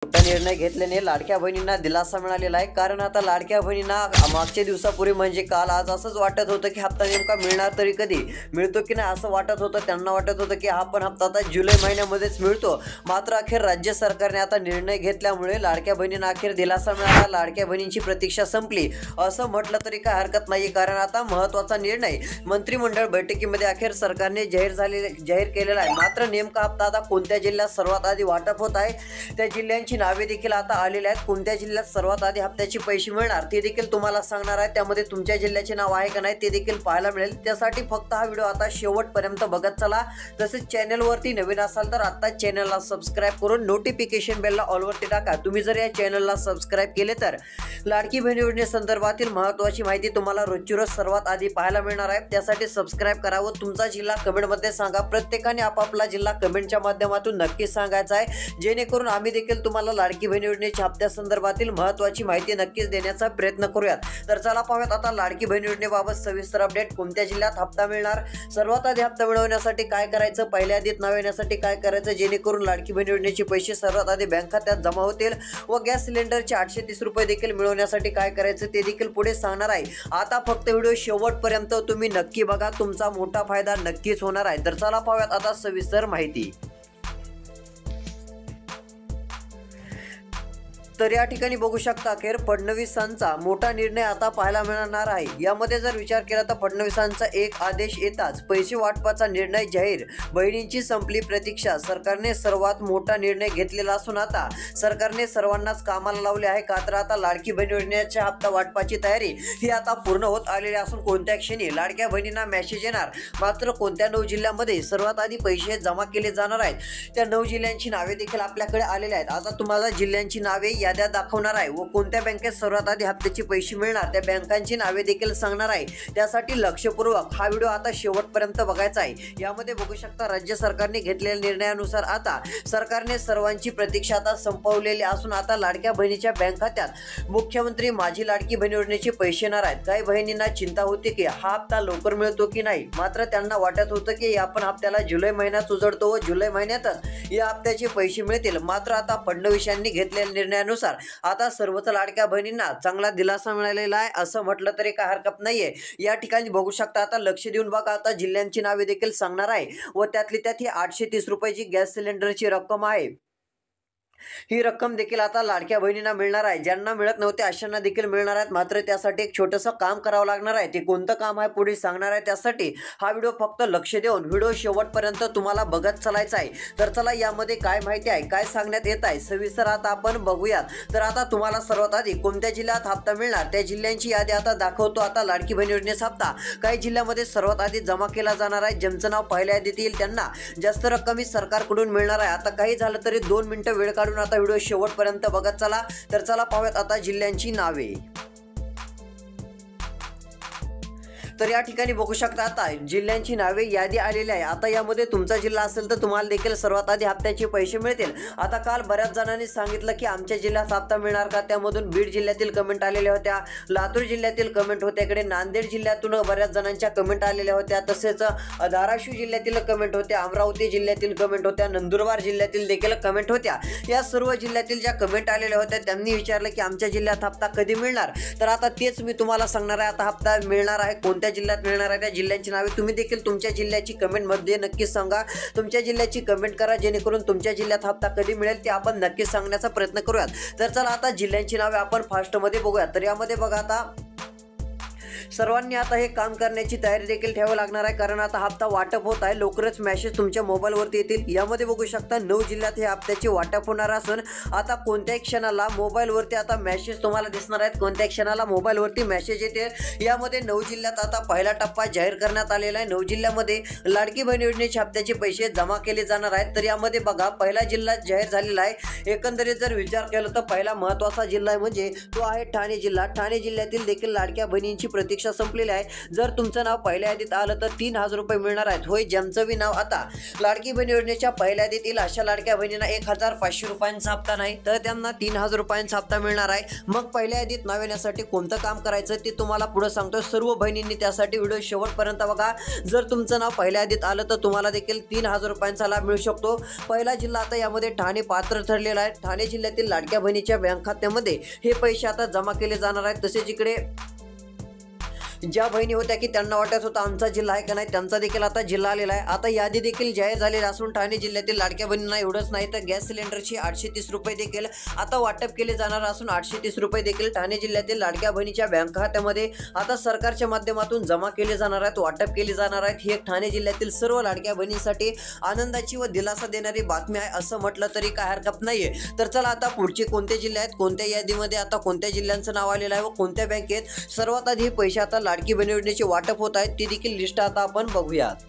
मोठा निर्णय घेतल्याने लाडक्या बहिणींना दिलासा मिळालेला आहे। कारण आता लाडक्या बहिणींना मागच्या दिवसापूर्वी म्हणजे काल आज असंच वाटत होतं की हप्ता नेमका मिळणार तरी कधी मिळतो की नाही असं वाटत होतं। त्यांना वाटत होतं की हा पण हप्ता आता जुलै महिन्यामध्येच मिळतो। मात्र अखेर राज्य सरकारने आता निर्णय घेतल्यामुळे लाडक्या बहिणींना अखेर दिलासा मिळाला। लाडक्या बहिणींची प्रतीक्षा संपली असं म्हटलं तरी काय हरकत नाही। कारण आता महत्त्वाचा निर्णय मंत्रिमंडळ बैठकीमध्ये अखेर सरकारने जाहीर केलेला आहे। मात्र नेमका हप्ता आता कोणत्या जिल्ह्यात सर्वात आधी वाटप होत आहे त्या जिल्ह्यांची नावे देखील आता आलेले आहेत। कोणत्या जिल्ह्यात सर्वात आधी हप्त्याचे पैसे मिळणार ते देखील तुम्हाला सांगणार आहे। त्यामध्ये तुमच्या जिल्ह्याचे नाव आहे का नाही ते देखील पाहायला मिळेल। त्यासाठी फक्त हा व्हिडिओ आता शेवटपर्यंत बघत चला। तसेच चॅनलवरती नवीन असाल तर आता चॅनलला सबस्क्राइब करून नोटिफिकेशन बेलला ऑलवरती टाका। तुम्ही जर या चॅनलला सबस्क्राइब केले तर लाडकी बहीण योजनेसंदर्भातील महत्त्वाची माहिती तुम्हाला रोजची रोज सर्वात आधी पाहायला मिळणार आहे। त्यासाठी सबस्क्राइब करा व तुमचा जिल्हा कमेंटमध्ये सांगा। प्रत्येकाने आपापला जिल्हा कमेंटच्या माध्यमातून नक्की सांगायचा आहे, जेणेकरून आम्ही देखील तुम्हाला लाडकी बहीण योजनेच्या हप्त्यासंदर्भातील महत्त्वाची माहिती नक्कीच देण्याचा प्रयत्न करूयात। तर चला पाहूयात आता लाडकी बहीण योजनेबाबत सविस्तर अपडेट। कोणत्या जिल्ह्यात हप्ता मिळणार, सर्वात आधी हप्ता मिळवण्यासाठी काय करायचं, पहिल्या आधीत नाव येण्यासाठी काय करायचं, जेणेकरून लाडकी बहीण योजनेचे पैसे सर्वात आधी बँक खात्यात जमा होतील व गॅस सिलेंडरचे 830 रुपये देखील मिळवण्यासाठी काय करायचं ते देखील पुढे सांगणार आहे। आता फक्त व्हिडिओ शेवटपर्यंत तुम्ही नक्की बघा, तुमचा मोठा फायदा नक्कीच होणार आहे। तर चला पाहूयात आता सविस्तर माहिती। तर या ठिकाणी बघू शकता अखेर फडणवीसांचा मोठा निर्णय आता पाहायला मिळणार आहे। यामध्ये जर विचार केला तर फडणवीसांचा एक आदेश येताच पैसे वाटपाचा निर्णय जाहीर, बहिणींची संपली प्रतीक्षा। सरकारने सर्वात मोठा निर्णय घेतलेला असून आता सरकारने सर्वांनाच कामाला लावले आहे। का तर आता लाडकी बहीण योजनेच्या हप्ता वाटपाची तयारी ही आता पूर्ण होत आलेली असून कोणत्या क्षणी लाडक्या बहिणींना मेसेज येणार, मात्र कोणत्या 9 जिल्ह्यांमध्ये सर्वात आधी पैसे जमा केले जाणार आहेत त्या 9 जिल्ह्यांची नावे देखील आपल्याकडे आलेले आहेत। आता तुम्हाला जिल्ह्यांची नावे याद्या दाखवणार आहे व कोणत्या बँकेत सर्वात आधी हप्त्याचे पैसे मिळणार त्या बँकांची नावे देखील सांगणार आहे। त्यासाठी लक्षपूर्वक हा व्हिडिओ आता शेवटपर्यंत बघायचा आहे। यामध्ये बघू शकता राज्य सरकारने घेतलेल्या निर्णयानुसार आता सरकारने सर्वांची प्रतीक्षा आता संपवलेली असून आता लाडक्या बहिणीच्या बँक खात्यात मुख्यमंत्री माझी लाडकी बहीण योजनेचे पैसे येणार आहेत। काही बहिणींना चिंता होती की हा हप्ता लवकर मिळतो की नाही, मात्र त्यांना वाटत होतं की आपण हप्त्याला जुलै महिन्यात उजळतो व जुलै महिन्यातच या हप्त्याचे पैसे मिळतील। मात्र आता फडणवीस यांनी घेतलेल्या निर्णयानुसार आता सर्वच लाडक्या बहिणींना चांगला दिलासा मिळालेला आहे असं म्हटलं तरी काय हरकत नाहीये। या ठिकाणी बघू शकता आता लक्ष देऊन बघा, आता जिल्ह्यांची नावे देखील सांगणार आहे व त्यातली त्यात ही 830 रुपयाची गॅस सिलेंडरची रक्कम आहे। ही रक्कम देखील आता लाडक्या बहिणींना मिळणार आहे। ज्यांना मिळत नव्हते अशांना देखील मिळणार आहेत। मात्र त्यासाठी एक छोटंसं काम करावं लागणार आहे। ते कोणतं काम आहे पुढे सांगणार आहे। त्यासाठी हा व्हिडिओ फक्त लक्ष देऊन व्हिडिओ शेवटपर्यंत तुम्हाला बघत चालायचं आहे। तर चला यामध्ये काय माहिती आहे, काय सांगण्यात येत आहे सविस्तर आता आपण बघूयात। तर आता तुम्हाला सर्वात आधी कोणत्या जिल्ह्यात हप्ता मिळणार त्या जिल्ह्यांची यादी आता दाखवतो। आता लाडकी बहीण योजनेचा हप्ता काही जिल्ह्यामध्ये सर्वात आधी जमा केला जाणार आहे। ज्यांचं नाव पहिल्या यादीत येईल त्यांना जास्त रक्कम ही सरकारकडून मिळणार आहे। आता काही झालं तरी 2 मिनिटं वेळ काढून आता व्हिडिओ शेवटपर्यंत बघत चला। तर चला पाहूयात आता जिल्ह्यांची नावे। तर या ठिकाणी बघू शकता आता जिल्ह्यांची नावे यादी आलेली आहे। आता यामध्ये तुमचा जिल्हा असेल तर तुम्हाला देखील सर्वात आधी हप्त्याचे पैसे मिळतील। आता काल बऱ्याच जणांनी सांगितलं की आमच्या जिल्ह्यात हप्ता मिळणार का, त्यामधून बीड जिल्ह्यातील कमेंट आलेल्या होत्या, लातूर जिल्ह्यातील कमेंट होत्या, इकडे नांदेड जिल्ह्यातून बऱ्याच जणांच्या कमेंट आलेल्या होत्या, तसेच धाराशिव जिल्ह्यातील कमेंट होत्या, अमरावती जिल्ह्यातील कमेंट होत्या, नंदुरबार जिल्ह्यातील देखील कमेंट होत्या। या सर्व जिल्ह्यातील ज्या कमेंट आलेल्या होत्या त्यांनी विचारलं की आमच्या जिल्ह्यात हप्ता कधी मिळणार। तर आता तेच मी तुम्हाला सांगणार आहे। आता हप्ता मिळणार आहे, कोणत्या जिल्ह्यात मिळणार आहे त्या जिल्ह्यांची नावे तुम्ही देखील तुमच्या जिल्ह्याची कमेंट मध्ये नक्कीच सांगा। तुमच्या जिल्ह्याची कमेंट करा, जेणेकरून तुमच्या जिल्ह्यात हप्ता कधी मिळेल ते आपण नक्कीच सांगण्याचा प्रयत्न करूयात। तर चला आता जिल्ह्यांची नावे आपण फास्ट मध्ये बघूयात। तर यामध्ये बघा आता सर्वांनी आता हे काम करण्याची तयारी देखील ठेवावी लागणार आहे। कारण आता हप्ता वाटप होत आहे, लवकरच मेसेज तुमच्या मोबाईलवरती येतील। यामध्ये बघू शकता 9 जिल्ह्यात हे हप्त्याचे वाटप होणार असून आता कोणत्याही क्षणाला मोबाईलवरती आता मेसेज तुम्हाला दिसणार आहेत, कोणत्याही क्षणाला मोबाईलवरती मेसेज येते। यामध्ये 9 जिल्ह्यात आता पहिला टप्पा जाहीर करण्यात आलेला आहे। 9 जिल्ह्यामध्ये लाडकी बहीण योजनेच्या हप्त्याचे पैसे जमा केले जाणार आहेत। तर यामध्ये बघा पहिला जिल्हा जाहीर झालेला आहे। एकंदरीत जर विचार केला तर पहिला महत्त्वाचा जिल्हा म्हणजे तो आहे ठाणे जिल्हा। ठाणे जिल्ह्यातील देखील लाडक्या बहिणींची प्रतीक्षा संपलेली आहे। जर तुमचं नाव पहिल्या यादीत आलं तर 3000 रुपये मिळणार आहेत। होय, ज्यांचं बी नाव आता लाडकी बहीण योजनेच्या पहिल्या यादीत येईल अशा लाडक्या बहिणींना 1500 रुपयांचा हप्ता नाही तर त्यांना 3000 रुपयांचा हप्ता मिळणार आहे। मग पहिल्या यादीत नाव येण्यासाठी कोणतं काम करायचं ते तुम्हाला पुढे सांगतो। सर्व बहिणींनी त्यासाठी व्हिडिओ शेवटपर्यंत बघा। जर तुमचं नाव पहिल्या यादीत आलं तर तुम्हाला देखील 3000 रुपयांचा लाभ मिळू शकतो। पहिला जिल्हा आता यामध्ये ठाणे पात्र ठरलेला आहे। ठाणे जिल्ह्यातील लाडक्या बहिणीच्या बँक खात्यामध्ये हे पैसे आता जमा केले जाणार आहेत। तसेच इकडे ज्या बहिणी होत्या की त्यांना वाटत होतं आमचा जिल्हा आहे का नाही, त्यांचा देखील आता जिल्हा आलेला आहे। आता यादी देखील जाहीर झालेली असून ठाणे जिल्ह्यातील लाडक्या बहिणींना एवढंच नाही तर गॅस सिलेंडरची 830 रुपये देखील आता वाटप केले जाणार असून 830 रुपये देखील ठाणे जिल्ह्यातील लाडक्या बहिणीच्या बँक खात्यामध्ये आता सरकारच्या माध्यमातून जमा केले जाणार आहेत, वाटप केले जाणार आहेत। ही एक ठाणे जिल्ह्यातील सर्व लाडक्या बहिणींसाठी आनंदाची व दिलासा देणारी बातमी आहे असं म्हटलं तरी काय हरकत नाहीये। तर चला आता पुढचे कोणते जिल्हे आहेत, कोणत्या यादीमध्ये आता कोणत्या जिल्ह्यांचं नाव आलेलं आहे व कोणत्या बँकेत सर्वात आधी हे पैसे आता लाडकी बहीण योजनेचे वाटप होत आहेत ती देखील लिस्ट आता आपण बघूयात।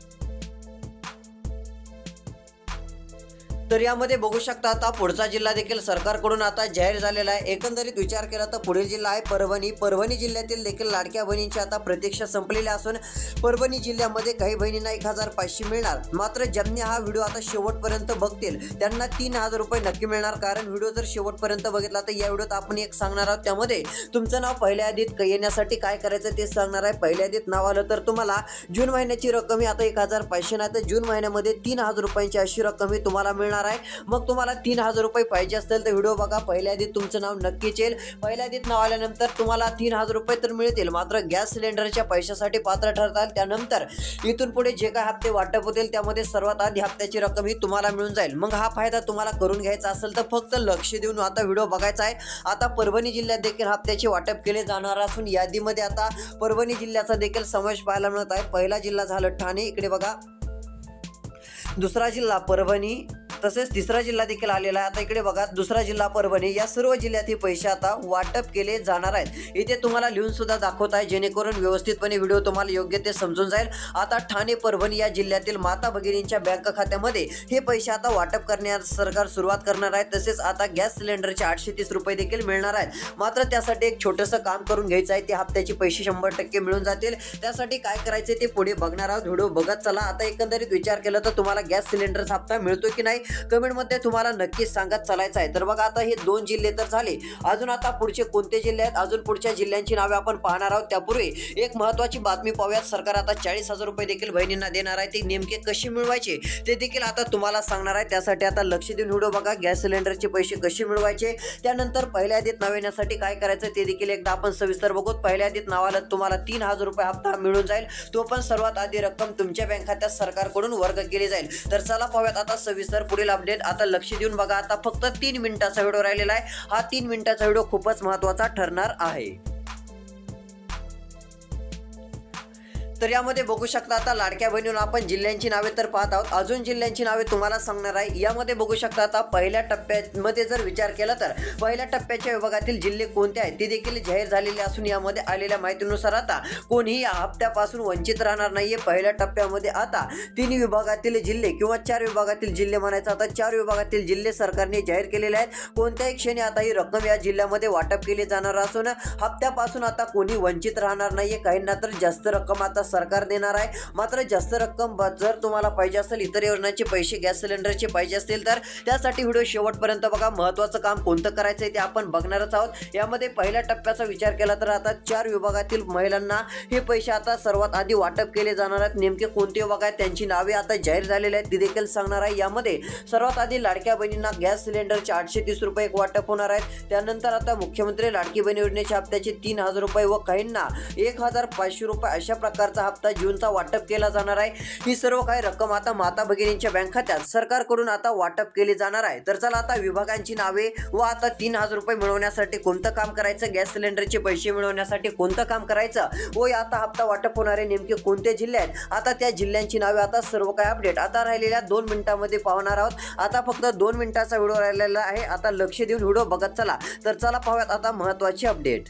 तर यामध्ये बघू शकता आता पुढचा जिल्हा देखील सरकारकडून आता जाहीर झालेला आहे। एकंदरीत विचार केला तर पुढील जिल्हा आहे परभणी। परभणी जिल्ह्यातील देखील लाडक्या बहिणींची आता प्रतीक्षा संपलेली असून परभणी जिल्ह्यामध्ये काही बहिणींना 1500 मिळणार। मात्र ज्यांनी हा व्हिडिओ आता शेवटपर्यंत बघतील त्यांना 3000 रुपये नक्की मिळणार। कारण व्हिडिओ जर शेवटपर्यंत बघितला तर या व्हिडिओत आपण एक सांगणार आहोत, त्यामध्ये तुमचं नाव पहिल्या यादीत येण्यासाठी काय करायचं ते सांगणार आहे। पहिल्या यादीत नाव आलं तर तुम्हाला जून महिन्याची रक्कम ही आता 1500 नाही तर जून महिन्यामध्ये 3000 रुपयांची अशी रक्कम ही तुम्हाला मिळणार आहे। मग तुम्हाला 3000 रुपये पाहिजे असतील तर व्हिडिओ बघा। पहिल्या यादीत तुमचं नाव नक्कीच येईल। पहिल्या यादीत नाव आल्यानंतर तुम्हाला 3000 रुपये तर मिळतील, मात्र गॅस सिलेंडरच्या पैशासाठी पात्र ठरताल। त्यानंतर इथून पुढे जे काय हप्ते वाटप होतील त्यामध्ये सर्वात आधी हप्त्याची रक्कम ही तुम्हाला मिळून जाईल। मग हा फायदा तुम्हाला करून घ्यायचा असेल तर फक्त लक्ष देऊन आता व्हिडिओ बघायचा आहे। आता परभणी जिल्ह्यात देखील हप्त्याचे वाटप केले जाणार असून यादीमध्ये आता परभणी जिल्ह्याचा देखील समावेश पाहायला मिळत आहे। पहिला जिल्हा झालं ठाणे, इकडे बघा दुसरा जिल्हा परभणी, तसेच तिसरा जिल्हा देखील आलेला आहे। आता इकडे बघा दुसरा जिल्हा परभणी, या सर्व जिल्ह्यात हे पैसे आता वाटप केले जाणार आहेत। इथे तुम्हाला लिहून सुद्धा दाखवत आहे जेणेकरून व्यवस्थितपणे व्हिडिओ तुम्हाला योग्य ते समजून जाईल। आता ठाणे परभणी या जिल्ह्यातील माता भगिनींच्या बँक खात्यामध्ये हे पैसे आता वाटप करण्यास सरकार सुरुवात करणार आहे। तसेच आता गॅस सिलेंडरचे 830 रुपये देखील मिळणार आहेत। मात्र त्यासाठी एक छोटंसं काम करून घ्यायचं आहे, ते हप्त्याचे पैसे 100% मिळून जातील। त्यासाठी काय करायचे ते पुढे बघणार आहोत, व्हिडिओ बघत चला। आता एकंदरीत विचार केला तर तुम्हाला गॅस सिलेंडरचा हप्ता मिळतो की नाही कमेंट मध्ये तुम्हाला नक्कीच सांगत चालायचं आहे। तर बघा आता हे 2 जिल्हे तर झाले, अजून आता पुढचे कोणते जिल्हे आहेत, अजून पुढच्या जिल्ह्यांची नावे आपण पाहणार आहोत। त्यापूर्वी एक महत्त्वाची बातमी पाहूयात। सरकार आता 40000 रुपये देखील बहिणींना देणार आहे, ते नेमके कसे मिळवायचे ते देखील आता तुम्हाला सांगणार आहे। त्यासाठी आता लक्ष देऊन व्हिडिओ बघा। गॅस सिलेंडरचे पैसे कसे मिळवायचे, त्यानंतर पहिल्या यादीत नाव येण्यासाठी काय करायचं ते देखील एकदा आपण सविस्तर बघू। पहिल्या यादीत नाव आलं तुम्हाला 3000 रुपये हप्ता मिळून जाईल, तो पण सर्वात आधी रक्कम तुमच्या बँक खात्यात सरकारकडून वर्ग केली जाईल। तर चला पाहूयात आता सविस्तर पुढील अपडेट। आता लक्ष देऊन बघा। आता फक्त 3 मिनिटाचा व्हिडिओ राहिलेला आहे। हा 3 मिनिटाचा व्हिडिओ खूपच महत्त्वाचा ठरणार आहे। तर यामध्ये बघू शकता आता लाडक्या बहिणींना आपण जिल्ह्यांची नावे तर पाहत आहोत, अजून जिल्ह्यांची नावे तुम्हाला सांगणार आहे। यामध्ये बघू शकता आता पहिल्या टप्प्यामध्ये जर विचार केला तर पहिल्या टप्प्याच्या विभागातील जिल्हे कोणते आहेत ते देखील जाहीर झालेले असून यामध्ये आलेल्या माहितीनुसार आता कोणीही या हप्त्यापासून वंचित राहणार नाहीये। पहिल्या टप्प्यामध्ये आता 3 विभागातील जिल्हे किंवा 4 विभागातील जिल्हे म्हणायचं, आता 4 विभागातील जिल्हे सरकारने जाहीर केलेले आहेत। कोणत्याही क्षणी आता ही रक्कम या जिल्ह्यामध्ये वाटप केली जाणार असून हप्त्यापासून आता कोणी वंचित राहणार नाहीये। काहींना तर जास्त रक्कम आता सरकार देणार आहे। मात्र जास्त रक्कम जर तुम्हाला पाहिजे असेल, इतर योजनांचे पैसे गॅस सिलेंडरचे पाहिजे असतील तर त्यासाठी व्हिडिओ शेवटपर्यंत बघा। महत्त्वाचं काम कोणतं करायचं आहे ते आपण बघणारच आहोत। यामध्ये पहिल्या टप्प्याचा विचार केला तर आता 4 विभागातील महिलांना हे पैसे आता सर्वात आधी वाटप केले जाणार आहेत। नेमके कोणते विभाग आहेत त्यांची नावे आता जाहीर झालेली आहेत ती देखील सांगणार आहे। यामध्ये सर्वात आधी लाडक्या बहिणींना गॅस सिलेंडरचे 830 रुपये एक वाटप होणार आहेत। त्यानंतर आता मुख्यमंत्री लाडकी बहीण योजनेच्या हप्त्याचे 3000 रुपये व काहींना 1500 रुपये अशा प्रकारचा हप्ता जूनचा वाटप केला जाणार आहे। ही सर्व काही रक्कम आता माता भगिनींच्या बँक खात्यात सरकारकडून आता वाटप केली जाणार आहे। तर चला आता विभागांची नावे व आता 3000 रुपये मिळवण्यासाठी कोणतं काम करायचं, गॅस सिलेंडरचे पैसे मिळवण्यासाठी कोणतं काम करायचं व आता हप्ता वाटप होणारे नेमके कोणते जिल्हे आहेत, आता त्या जिल्ह्यांची नावे आता सर्व काही अपडेट आता राहिलेल्या 2 मिनिटांमध्ये पाहणार आहोत। आता फक्त 2 मिनिटाचा व्हिडिओ राहिलेला आहे, आता लक्ष देऊन व्हिडिओ बघत चला। तर चला पाहूयात आता महत्त्वाची अपडेट।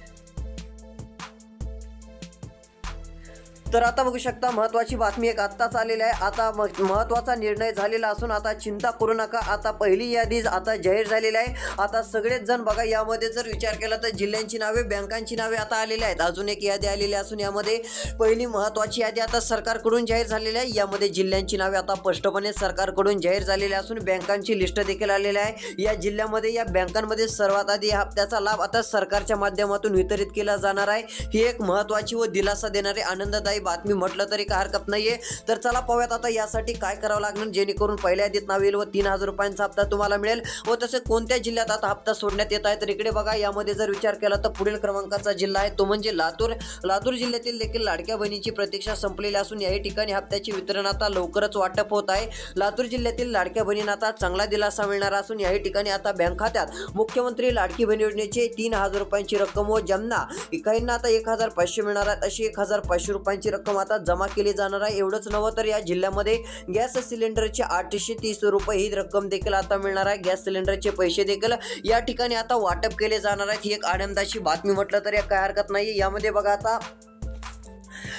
तर आता बघू शकता महत्त्वाची बातमी एक आत्ताच आलेली आहे। आता महत्त्वाचा निर्णय झालेला असून आता चिंता करू नका, आता पहिली यादी आता जाहीर झालेली आहे। आता सगळेच जण बघा, यामध्ये जर विचार केला तर जिल्ह्यांची नावे, बँकांची नावे आता आलेली आहेत। अजून एक यादी आलेली असून यामध्ये पहिली महत्त्वाची यादी आता सरकारकडून जाहीर झालेली आहे। यामध्ये जिल्ह्यांची नावे आता स्पष्टपणे सरकारकडून जाहीर झालेली असून बँकांची लिस्ट देखील आलेली आहे। या जिल्ह्यामध्ये, या बँकांमध्ये सर्वात आधी या हप्त्याचा लाभ आता सरकारच्या माध्यमातून वितरित केला जाणार आहे। ही एक महत्त्वाची व दिलासा देणारी आनंददायी बातमी म्हटलं तरी काय हरकत नाहीये। तर चला पाहूयात आता यासाठी काय करावं लागणार जेणेकरून पहिल्या यादीत नाव येईल व 3000 रुपयांचा हप्ता तुम्हाला मिळेल व तसे कोणत्या जिल्ह्यात आता हप्ता सोडण्यात येत आहे। तर इकडे बघा, यामध्ये जर विचार केला तर पुढील क्रमांकाचा जिल्हा आहे तो म्हणजे लातूर। लातूर जिल्ह्यातील देखील लाडक्या बहिणीची प्रतीक्षा संपलेली असून याही ठिकाणी हप्त्याची वितरण आता लवकरच वाटप होत आहे। लातूर जिल्ह्यातील लाडक्या बहिणींना आता चांगला दिलासा मिळणार असून याही ठिकाणी आता बँक खात्यात मुख्यमंत्री लाडकी बहीण योजनेचे 3000 रुपयांची रक्कम व ज्यांना काहींना आता 1500 मिळणार आहेत अशी 1500 रुपयांची रक्कम आता जमा केली जाणार आहे। एवढंच नव्हे तर या जिल्ह्यामध्ये गॅस सिलेंडरचे 830 रुपये ही रक्कम देखील आता मिळणार आहे। गॅस सिलेंडरचे पैसे देखील या ठिकाणी आता वाटप केले जाणार आहेत। ही एक आनंदाची बातमी म्हटलं तरी काय हरकत नाही। यामध्ये बघा, आता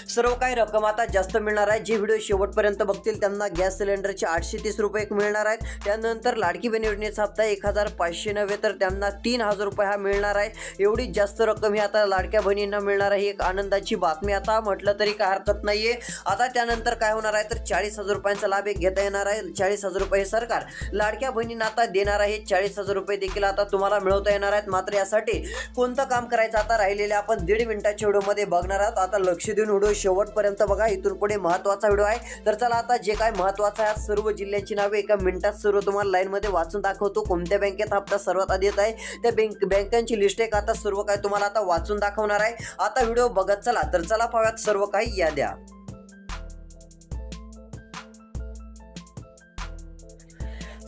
सर्व काही रक्कम आता जास्त मिळणार आहे। जे व्हिडिओ शेवटपर्यंत बघतील त्यांना गॅस सिलेंडरचे 830 रुपये मिळणार आहेत। त्यानंतर लाडकी बहीण योजनेचा हप्ता 1500 नव्हे तर त्यांना 3000 रुपये हा मिळणार आहे। एवढी जास्त रक्कम ही आता लाडक्या बहिणींना मिळणार आहे। एक आनंदाची बातमी आता म्हटलं तरी काय हरकत नाहीये। आता त्यानंतर काय होणार आहे तर 40000 रुपयांचा लाभ एक घेता येणार आहे। 40000 रुपये सरकार लाडक्या बहिणींना आता देणार आहे। 40000 रुपये देखील आता तुम्हाला मिळवता येणार आहेत। मात्र यासाठी कोणतं काम करायचं आता राहिलेले आपण 1.5 मिनिटाच्या व्हिडिओमध्ये बघणार आहोत। आता लक्ष देऊन व्हिडिओ शेवटपर्यंत बघा, इथून पुढे महत्त्वाचा व्हिडिओ आहे। तर चला आता जे काय महत्त्वाचं आहे सर्व जिल्ह्यांची नावे एका मिनिटात सर्व तुम्हाला लाईनमध्ये वाचून दाखवतो। कोणत्या बँकेत हप्ता सर्वात आधी येत आहे त्या बँकांची लिस्ट एक आता सर्व काही तुम्हाला आता वाचून दाखवणार आहे। आता व्हिडिओ बघत चला। तर चला पाहूयात सर्व काही याद्या।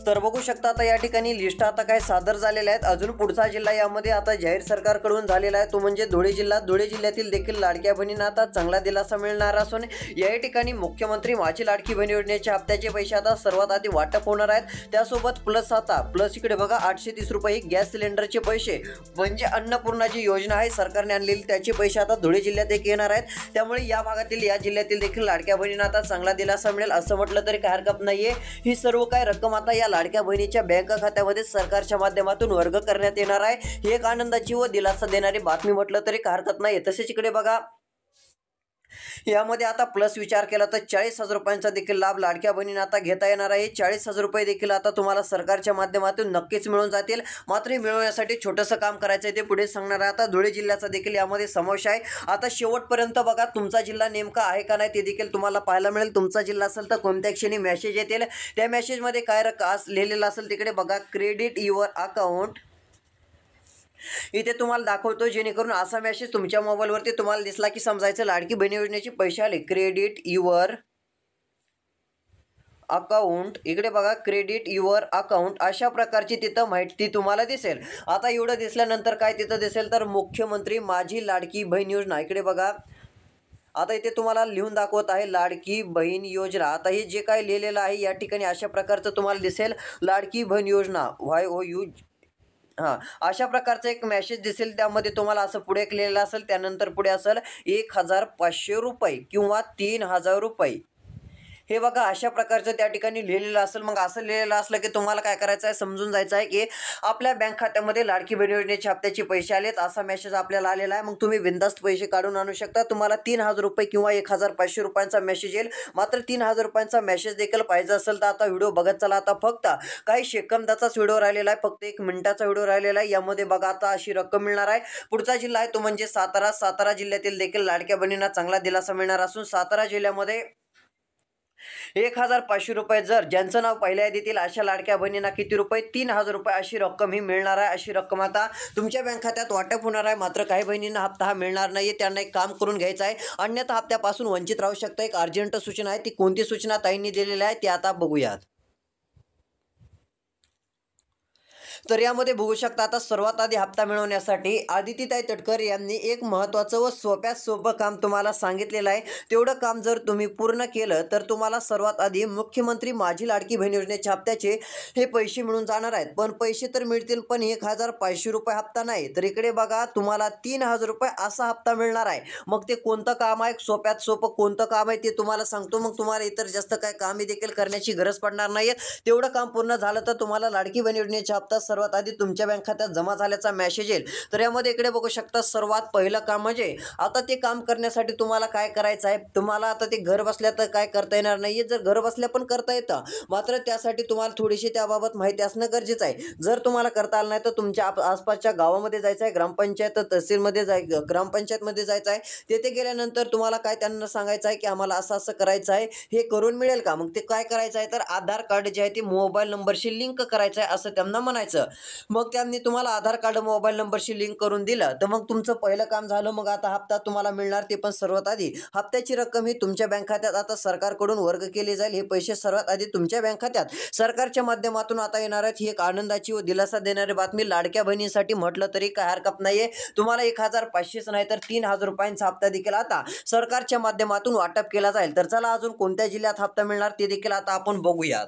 तर बघू शकता आता या ठिकाणी लिस्ट आता काय सादर झालेल्या आहेत। अजून पुढचा जिल्हा यामध्ये आता जाहीर सरकारकडून झालेला आहे तो म्हणजे धुळे जिल्हा। धुळे जिल्ह्यातील देखील लाडक्या बहिणींना आता चांगला दिलासा मिळणार असून याही ठिकाणी मुख्यमंत्री माझी लाडकी बहीण योजनेच्या हप्त्याचे पैसे आता सर्वात आधी वाटप होणार आहेत। त्यासोबत प्लस इकडे बघा 830 रुपये गॅस सिलेंडरचे पैसे म्हणजे अन्नपूर्णा जी योजना आहे सरकारने आणलेली त्याचे पैसे आता धुळे जिल्ह्यात एक येणार आहेत। त्यामुळे या भागातील या जिल्ह्यातील देखील लाडक्या बहिणींना आता चांगला दिलासा मिळेल असं म्हटलं तरी काय हरकत नाहीये। ही सर्व काय रक्कम आता या लाडक्या बहिणीच्या बँक खात्यामध्ये सरकारच्या माध्यमातून वर्ग करण्यात येणार आहे। ही एक आनंदाची व दिलासा देणारी बातमी म्हटलं तरी काय हरकत नाही। तसेच इकडे बघा, यामध्ये आता प्लस विचार केला तर 40000 रुपयांचा देखील लाभ लाडक्या बहिणींना आता घेता येणार आहे। 40000 रुपये देखील आता तुम्हाला सरकारच्या माध्यमातून नक्कीच मिळून जातील। मात्र मिळवण्यासाठी छोटंसं काम करायचं आहे ते पुढे सांगणार आहे। आता धुळे जिल्ह्याचा देखील यामध्ये समावेश आहे। आता शेवटपर्यंत बघा, तुमचा जिल्हा नेमका आहे का नाही ते देखील तुम्हाला पाहायला मिळेल। तुमचा जिल्हा असेल तर कोणत्या क्षणी मेसेज येतील, त्या मेसेजमध्ये काय लिहिलेलं असेल तिकडे बघा, क्रेडिट युअर अकाउंट इथे तुम्हाला दाखवतो। जेणेकरून असा मेसेज तुमच्या मोबाईलवरती तुम्हाला दिसला की समजायचं लाडकी बहीण योजनेचे पैसे आले। क्रेडिट युअर अकाउंट, इकडे बघा क्रेडिट युअर अकाउंट, अशा प्रकारची तिथं माहिती तुम्हाला दिसेल। आता एवढं दिसल्यानंतर काय तिथं दिसेल तर मुख्यमंत्री माझी लाडकी बहीण योजना, इकडे बघा आता इथे तुम्हाला लिहून दाखवत आहे लाडकी बहीण योजना। आता हे जे काय लिहिलेलं आहे या ठिकाणी अशा प्रकारचं तुम्हाला दिसेल लाडकी बहीण योजना YOU, अशा प्रकारचा एक मेसेज दिसेल। त्यामध्ये तुम्हाला असं पुढे लिहिलेलं असेल, त्यानंतर पुढे असेल 1500 रुपये किंवा 3000 रुपये। हे बघा अशा प्रकारचं त्या ठिकाणी लिहिलेलं असेल। मग असं लिहिलेलं असलं की तुम्हाला काय करायचं आहे, समजून जायचं आहे की आपल्या बँक खात्यामध्ये लाडकी बहीण योजनेच्या हप्त्याचे पैसे आलेत असा मेसेज आपल्याला आलेला आहे। मग तुम्ही बिनधास्त पैसे काढून आणू शकता। तुम्हाला 3000 रुपये किंवा 1500 रुपयांचा मेसेज येईल। मात्र 3000 रुपयांचा मेसेज देखील पाहिजे असेल तर आता व्हिडिओ बघत चला। आता फक्त काही सेकंदाचाच व्हिडिओ राहिलेला आहे, फक्त 1 मिनिटाचा व्हिडिओ राहिलेला आहे। यामध्ये बघा आता अशी रक्कम मिळणार आहे। पुढचा जिल्हा आहे तो म्हणजे सातारा। सातारा जिल्ह्यातील देखील लाडक्या बहिणींना चांगला दिलासा मिळणार असून सातारा जिल्ह्यामध्ये 1500 रुपये जर ज्यांचं नाव पहिल्या यादीतील अशा लाडक्या बहिणींना किती रुपये, 3000 रुपये अशी रक्कम ही मिळणार आहे। अशी रक्कम आता तुमच्या बँक खात्यात वाटप होणार आहे। मात्र काही बहिणींना हप्ता हा मिळणार नाहीये, त्यांना एक काम करून घ्यायचं आहे, अन्यथा हप्त्यापासून वंचित राहू शकता। एक अर्जंट सूचना आहे, ती कोणती सूचना ताईंनी दिलेली आहे ती आता बघूयात। तर यामध्ये बघू शकता आता सर्वात आधी हप्ता मिळवण्यासाठी आदितीताई तटकर यांनी एक महत्त्वाचं व सोप्यात सोपं काम तुम्हाला सांगितलेलं आहे. तेवढं काम जर तुम्ही पूर्ण केलं तर तुम्हाला सर्वात आधी मुख्यमंत्री माझी लाडकी बहीण योजनेच्या हप्त्याचे हे पैसे मिळून जाणार आहेत. पण पैसे तर मिळतील, पण 1,500 रुपये हप्ता नाही, तर इकडे बघा तुम्हाला 3,000 रुपये असा हप्ता मिळणार आहे. मग ते कोणतं काम आहे, सोप्यात सोपं कोणतं काम आहे ते तुम्हाला सांगतो. मग तुम्हाला इतर जास्त काय कामे देखील करण्याची गरज पडणार नाही. तेवढं काम पूर्ण झालं तर तुम्हाला लाडकी बहीण योजनेचा हप्ता सर्वात आधी तुमच्या बँक खात्यात जमा झाल्याचा मेसेज येईल. तर यामध्ये इकडे बघू शकता सर्वात पहिलं काम म्हणजे आता ते काम करण्यासाठी तुम्हाला काय करायचं आहे. तुम्हाला आता ते घर बसल्या तर काय करता येणार नाहीये. जर घर बसल्या पण करता येतं, मात्र त्यासाठी तुम्हाला थोडीशी त्याबाबत माहिती असणं गरजेचं आहे. जर तुम्हाला करता आलं नाही तर तुमच्या आसपासच्या गावामध्ये जायचं आहे, ग्रामपंचायत तहसीलमध्ये ग्रामपंचायतमध्ये जायचं आहे. तेथे गेल्यानंतर तुम्हाला काय त्यांना सांगायचं आहे की आम्हाला असं असं करायचं आहे, हे करून मिळेल का. मग ते काय करायचं आहे तर आधार कार्ड जे आहे ते मोबाईल नंबरशी लिंक करायचं आहे असं त्यांना म्हणायचं. मग त्यांनी तुम्हाला आधार कार्ड मोबाईल नंबरशी लिंक करून दिलं तर मग तुमचं पहिलं काम झालं. मग आता हप्ता तुम्हाला मिळणार, ते पण सर्वात आधी हप्त्याची रक्कम ही तुमच्या बँक खात्यात आता सरकारकडून वर्ग केली जाईल. हे पैसे सर्वात आधी तुमच्या बँक खात्यात सरकारच्या माध्यमातून आता येणार आहेत. ही एक आनंदाची व दिलासा देणारी बातमी लाडक्या बहिणींसाठी म्हटलं तरी काय हरकत नाहीये. तुम्हाला 1,500 नाही तर 3,000 रुपयांचा हप्ता देखील आता सरकारच्या माध्यमातून वाटप केला जाईल. तर चला अजून कोणत्या जिल्ह्यात हप्ता मिळणार ते देखील आता आपण बघूयात.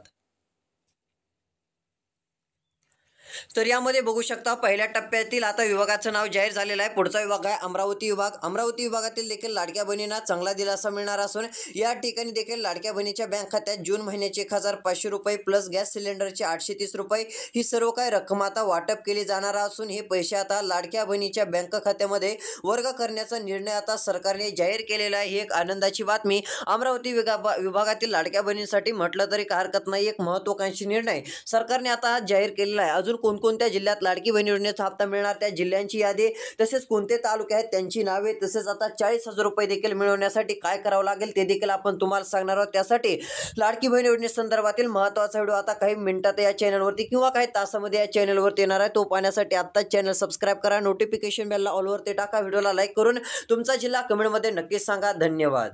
तर यामध्ये बघू शकता पहिल्या टप्प्यातील आता विभागाचं नाव जाहीर झालेलं आहे. पुढचा विभाग आहे अमरावती विभाग. अमरावती विभागातील देखील लाडक्या बहिणींना चांगला दिलासा मिळणार असून या ठिकाणी देखील लाडक्या बहिणीच्या बँक खात्यात जून महिन्याचे 1,500 रुपये प्लस गॅस सिलेंडरचे 830 रुपये ही सर्व काही रक्कम आता वाटप केली जाणार असून हे पैसे आता लाडक्या बहिणीच्या बँक खात्यामध्ये वर्ग करण्याचा निर्णय आता सरकारने जाहीर केलेला आहे. ही एक आनंदाची बातमी अमरावती विभागातील लाडक्या बहिणींसाठी म्हटलं तरी काय हरकत नाही. एक महत्त्वाकांक्षी निर्णय सरकारने आता जाहीर केलेला आहे. अजून कोणकोणत्या जिल्ह्यात लाडकी बहीण योजनेचा हप्ता मिळणार त्या जिल्ह्यांची यादी, तसेच कोणते तालुके आहेत त्यांची नावे, तसेच आता 40,000 रुपये देखील मिळवण्यासाठी काय करावं लागेल ते देखील आपण तुम्हाला सांगणार आहोत. त्यासाठी लाडकी बहीण योजनेसंदर्भातील महत्त्वाचा व्हिडिओ आता काही मिनिटात या चॅनलवरती किंवा काही तासामध्ये या चॅनलवरती येणार आहे. तो पाहण्यासाठी आत्ताच चॅनल सबस्क्राईब करा, नोटिफिकेशन बेलला ऑलवरती टाका, व्हिडिओला लाईक करून तुमचा जिल्हा कमेंटमध्ये नक्कीच सांगा. धन्यवाद.